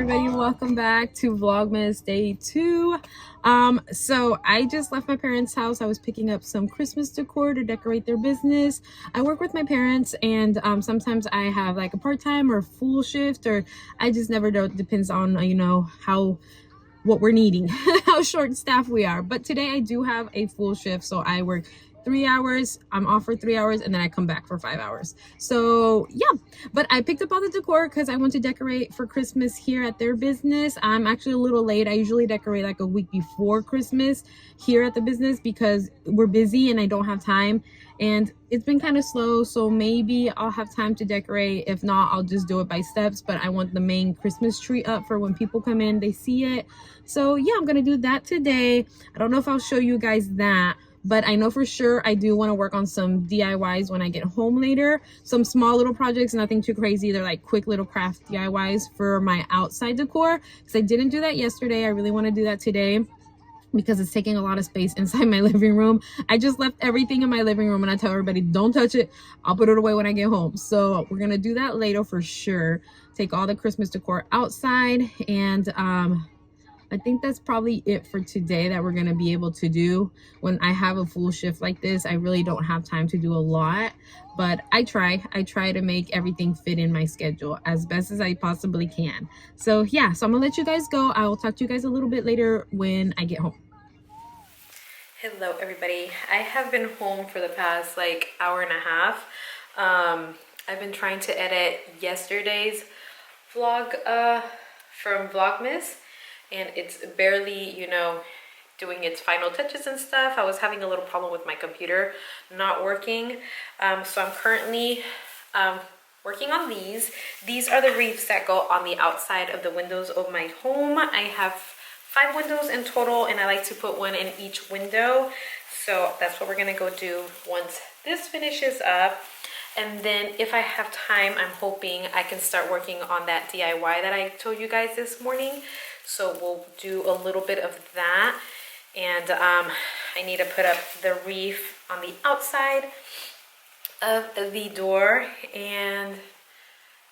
everybody, welcome back to Vlogmas day 2. So I just left my parents' house. I was picking up some Christmas decor to decorate their business. I work with my parents, and sometimes I have like a part-time or full shift, or I just never know. It depends on what we're needing, how short staff we are. But today I do have a full shift, so I work 3 hours, I'm off for 3 hours, and then I come back for 5 hours. So yeah, but I picked up all the decor because I want to decorate for Christmas here at their business. I'm actually a little late. I usually decorate like a week before Christmas here at the business because we're busy and I don't have time, and it's been kind of slow, so maybe I'll have time to decorate. If not, I'll just do it by steps. But I want the main Christmas tree up for when people come in, they see it. So yeah, I'm gonna do that today. I don't know if I'll show you guys that, but I know for sure I do want to work on some DIYs when I get home later. Some small little projects, nothing too crazy. They're like quick little craft DIYs for my outside decor, because I didn't do that yesterday. I really want to do that today because it's taking a lot of space inside my living room. I just left everything in my living room, and I tell everybody, don't touch it. I'll put it away when I get home. So we're gonna do that later for sure. Take all the Christmas decor outside, and I think that's probably it for today that we're going to be able to do. When I have a full shift like this, I really don't have time to do a lot, but I try to make everything fit in my schedule as best as I possibly can. So yeah, so I'm gonna let you guys go. I will talk to you guys a little bit later when I get home. Hello everybody. I have been home for the past like hour and a half. I've been trying to edit yesterday's vlog from Vlogmas, and it's barely, doing its final touches and stuff. I was having a little problem with my computer not working. So I'm currently working on these. These are the wreaths that go on the outside of the windows of my home. I have 5 windows in total, and I like to put one in each window. So that's what we're gonna go do once this finishes up. And then if I have time, I'm hoping I can start working on that DIY that I told you guys this morning. So we'll do a little bit of that. And I need to put up the wreath on the outside of the door and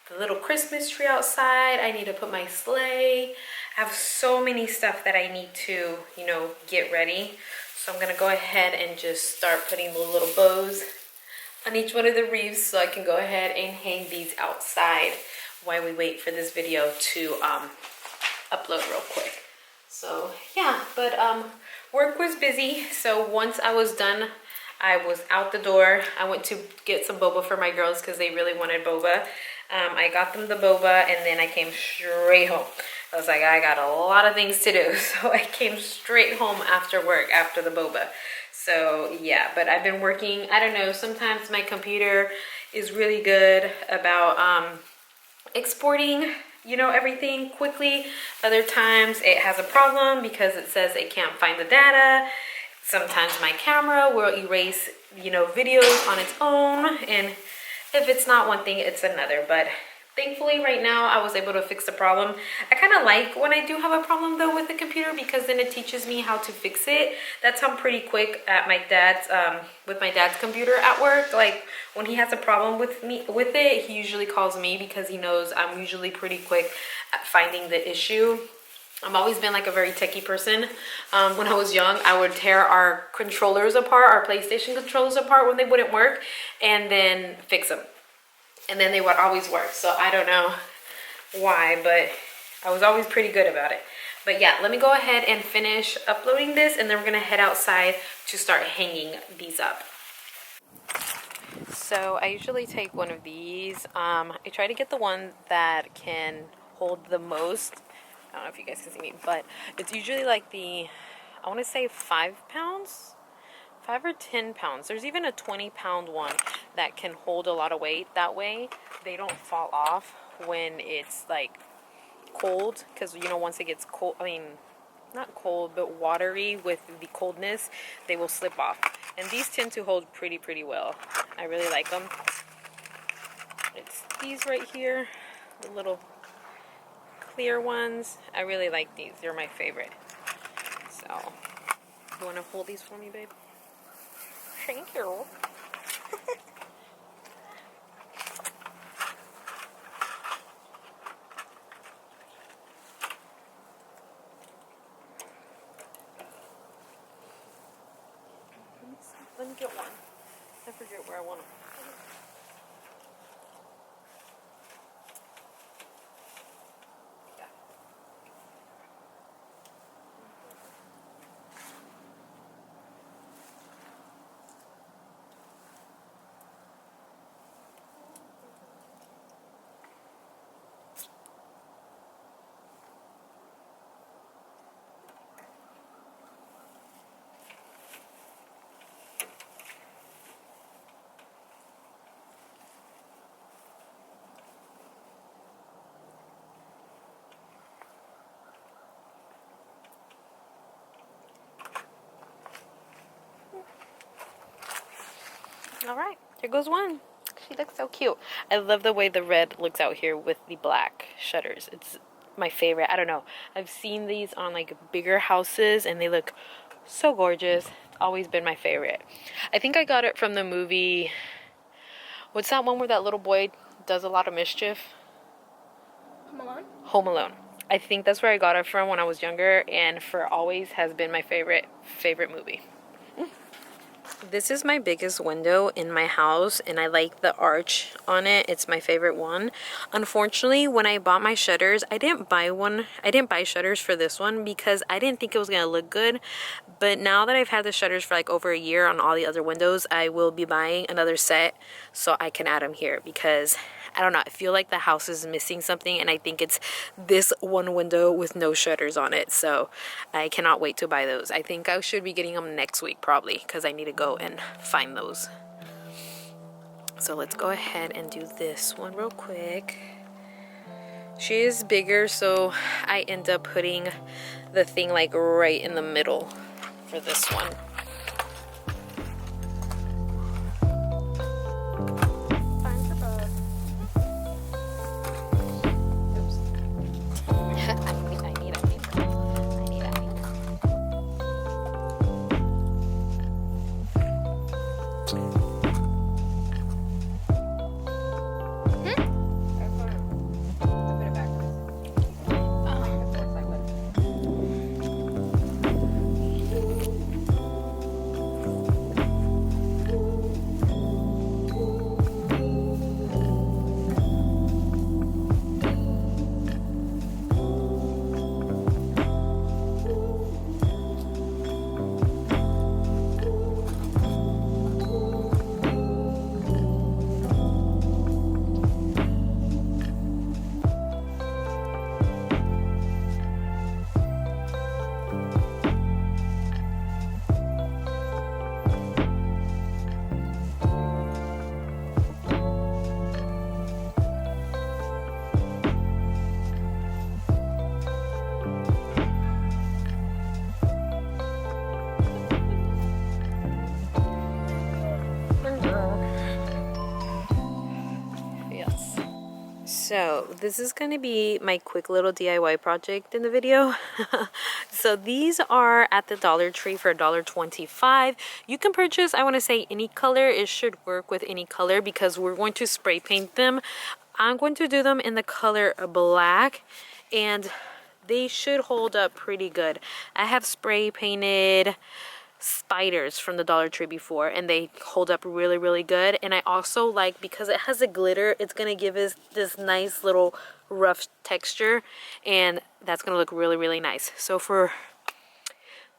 the little Christmas tree outside. I need to put my sleigh. I have so many stuff that I need to, get ready. So I'm gonna go ahead and just start putting the little bows on each one of the wreaths so I can go ahead and hang these outside while we wait for this video to upload real quick. So yeah, but work was busy. So once I was done, I was out the door. I went to get some boba for my girls because they really wanted boba. I got them the boba, and then I came straight home. I was like, I got a lot of things to do. So I came straight home after work, after the boba. So yeah, but I've been working. I don't know, sometimes my computer is really good about exporting, everything quickly. Other times it has a problem because it says it can't find the data. Sometimes my camera will erase, videos on its own, and if it's not one thing, it's another. But thankfully right now I was able to fix the problem. I kind of like when I do have a problem though with the computer, because then it teaches me how to fix it. That's how I'm pretty quick at my dad's with my dad's computer at work. Like when he has a problem with it, he usually calls me because he knows I'm usually pretty quick at finding the issue. I've always been like a very techie person. When I was young, I would tear our controllers apart, our PlayStation controllers apart when they wouldn't work, and then fix them. And then they would always work. So I don't know why, but I was always pretty good about it. But yeah, let me go ahead and finish uploading this, and then we're gonna head outside to start hanging these up. So I usually take one of these. I try to get the one that can hold the most. I don't know if you guys can see me, but it's usually like I want to say 5 pounds, 5 or 10 pounds. There's even a 20-pound one that can hold a lot of weight. That way they don't fall off when it's like cold, because once it gets cold, not cold, but watery with the coldness, they will slip off. And these tend to hold pretty well. I really like them. It's these right here, the little clear ones. I really like these. They're my favorite. So, you want to hold these for me, babe? Thank you. forget where I want them. All right, here goes one. She looks so cute. I love the way the red looks out here with the black shutters. It's my favorite. I don't know. I've seen these on like bigger houses and they look so gorgeous. It's always been my favorite. I think I got it from the movie. What's that one where that little boy does a lot of mischief? Home Alone? Home Alone. I think that's where I got it from when I was younger, and for always has been my favorite movie. This is my biggest window in my house, and I like the arch on it. It's my favorite one. Unfortunately, when I bought my shutters, I didn't buy shutters for this one because I didn't think it was gonna look good. But now that I've had the shutters for like over a year on all the other windows, I will be buying another set so I can add them here because I don't know, I feel like the house is missing something, and I think it's this one window with no shutters on it. So I cannot wait to buy those. I think I should be getting them next week probably because I need to go and find those. So let's go ahead and do this one real quick. She is bigger, so I end up putting the thing like right in the middle for this one. So this is going to be my quick little DIY project in the video. So these are at the Dollar Tree for $1.25. You can purchase, I want to say, any color. It should work with any color because we're going to spray paint them. I'm going to do them in the color black, and they should hold up pretty good. I have spray painted spiders from the Dollar Tree before, and they hold up really good. And I also like, because it has a glitter, it's gonna give us this nice little rough texture, and that's gonna look really nice. So for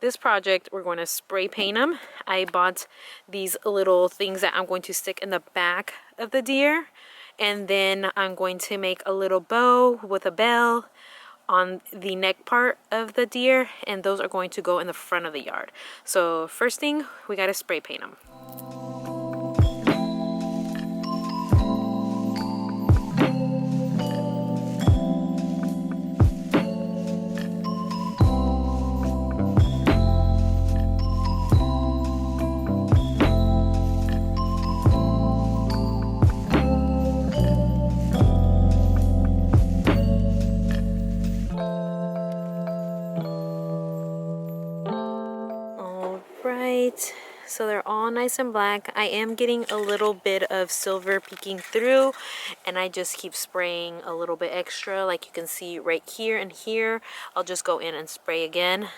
this project, we're going to spray paint them. I bought these little things that I'm going to stick in the back of the deer, and then I'm going to make a little bow with a bell on the neck part of the deer, and those are going to go in the front of the yard. So first thing, we got to spray paint them. So they're all nice and black. I am getting a little bit of silver peeking through, and I just keep spraying a little bit extra, like you can see right here and here. I'll just go in and spray again,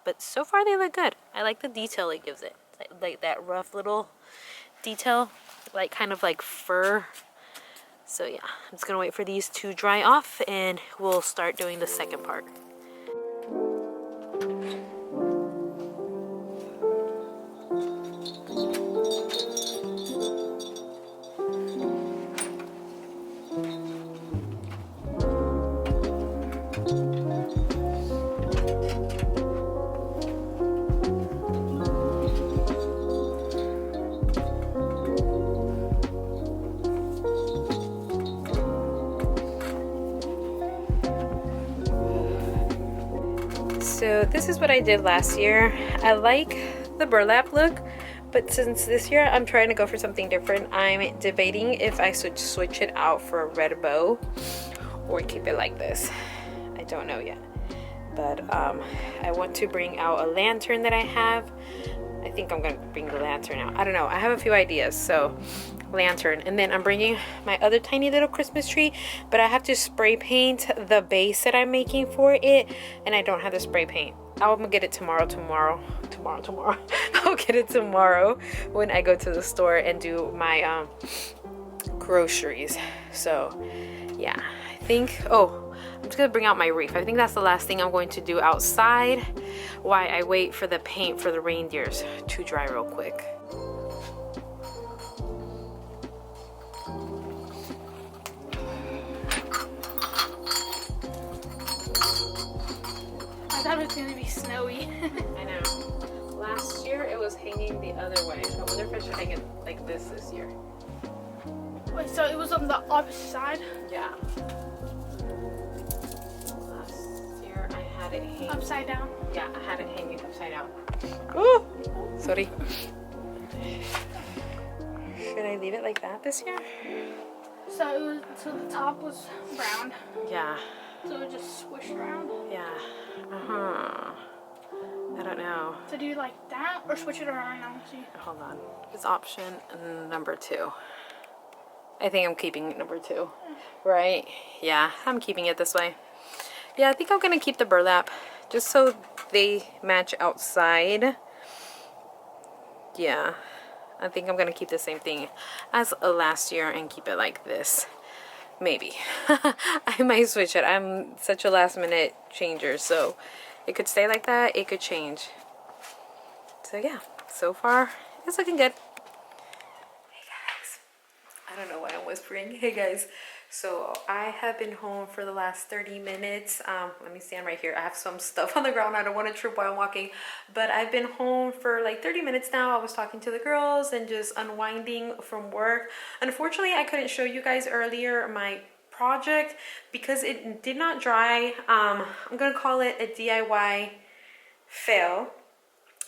but so far they look good. I like the detail it gives it, like that rough little detail, like kind of like fur. So yeah, I'm just gonna wait for these to dry off and we'll start doing the second part. So this is what I did last year. I like the burlap look, but since this year I'm trying to go for something different, I'm debating if I should switch it out for a red bow or keep it like this. I don't know yet, but I want to bring out a lantern that I have. I think I'm gonna bring the lantern out. I don't know, I have a few ideas. So lantern, and then I'm bringing my other tiny little Christmas tree, but I have to spray paint the base that I'm making for it, and I don't have the spray paint. I'm gonna get it tomorrow. I'll get it tomorrow when I go to the store and do my groceries. So yeah, I think, oh, I'm just gonna bring out my wreath. I think that's the last thing I'm going to do outside while I wait for the paint for the reindeers to dry real quick. I thought it was gonna be snowy. I know. Last year it was hanging the other way. I wonder if I should hang it like this year. Wait, so it was on the opposite side? Yeah. Last year I had it hanging Upside down? Yeah, I had it hanging upside down. Ooh! Sorry. Should I leave it like that this year? So the top was brown. Yeah. So it just swished around. Yeah. I don't know. So do you like that or switch it around now? See. Hold on. It's option number 2. I think I'm keeping number 2. Right? Yeah, I'm keeping it this way. Yeah, I think I'm gonna keep the burlap just so they match outside. Yeah, I think I'm gonna keep the same thing as last year and keep it like this. Maybe. I might switch it. I'm such a last minute changer, so it could stay like that, it could change. So yeah, so far it's looking good. Hey guys, I don't know why I'm whispering. Hey guys, so I have been home for the last 30 minutes. Let me stand right here. I have some stuff on the ground. I don't want to trip while I'm walking, but I've been home for like 30 minutes now. I was talking to the girls and just unwinding from work. Unfortunately, I couldn't show you guys earlier my project because it did not dry. I'm gonna call it a DIY fail,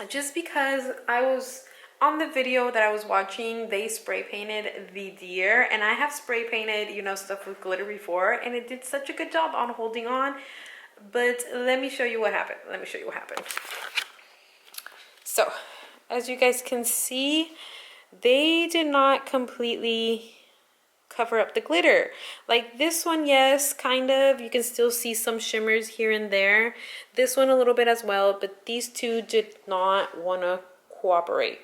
just because I was on the video that I was watching, they spray painted the deer, and I have spray painted, you know, stuff with glitter before, and it did such a good job on holding on. But let me show you what happened. So as you guys can see, they did not completely cover up the glitter. Like this one, yes, kind of. You can still see some shimmers here and there. This one a little bit as well, but these two did not want to cooperate.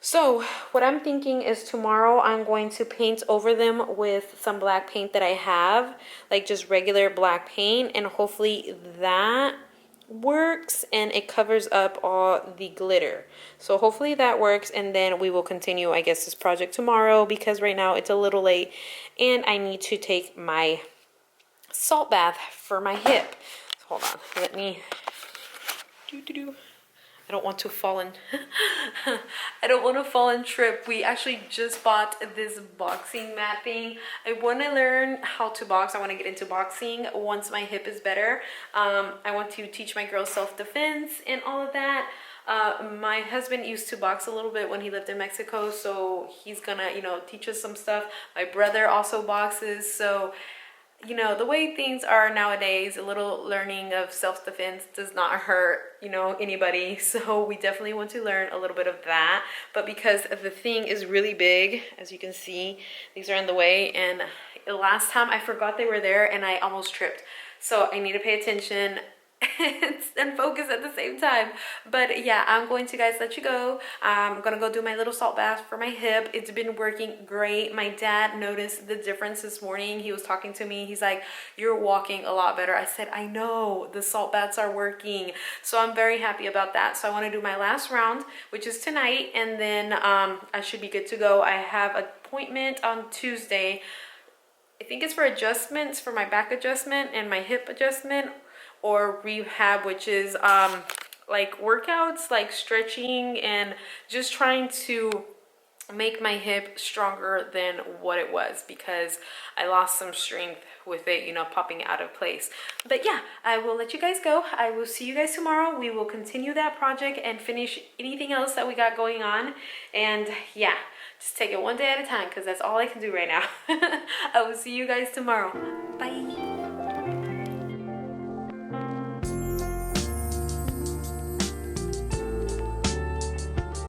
So what I'm thinking is tomorrow I'm going to paint over them with some black paint that I have, like just regular black paint, and hopefully that works and it covers up all the glitter. So hopefully that works, and then we will continue, I guess, this project tomorrow, because right now it's a little late and I need to take my salt bath for my hip. So hold on, let me I don't want to fall and I don't want to fall and trip. We actually just bought this boxing mat thing. I want to learn how to box. I want to get into boxing once my hip is better. I want to teach my girls self-defense and all of that. My husband used to box a little bit when he lived in Mexico, so he's gonna, you know, teach us some stuff. My brother also boxes, so you know, the way things are nowadays, a little learning of self-defense does not hurt, you know, anybody. So we definitely want to learn a little bit of that. But because the thing is really big, as you can see, these are in the way. And the last time I forgot they were there and I almost tripped. So I need to pay attention and focus at the same time. But yeah, I'm going to, guys, let you go. I'm gonna go do my little salt bath for my hip. It's been working great. My dad noticed the difference this morning. He was talking to me. He's like, you're walking a lot better. I said, I know, the salt baths are working. So I'm very happy about that. So I want to do my last round, which is tonight, and then I should be good to go. I have an appointment on Tuesday. I think it's for adjustments, for my back adjustment and my hip adjustment, or rehab, which is like workouts, like stretching and just trying to make my hip stronger than what it was, because I lost some strength with it, you know, popping out of place. But yeah, I will let you guys go. I will see you guys tomorrow. We will continue that project and finish anything else that we got going on. And yeah, just take it one day at a time, because that's all I can do right now. I will see you guys tomorrow. Bye.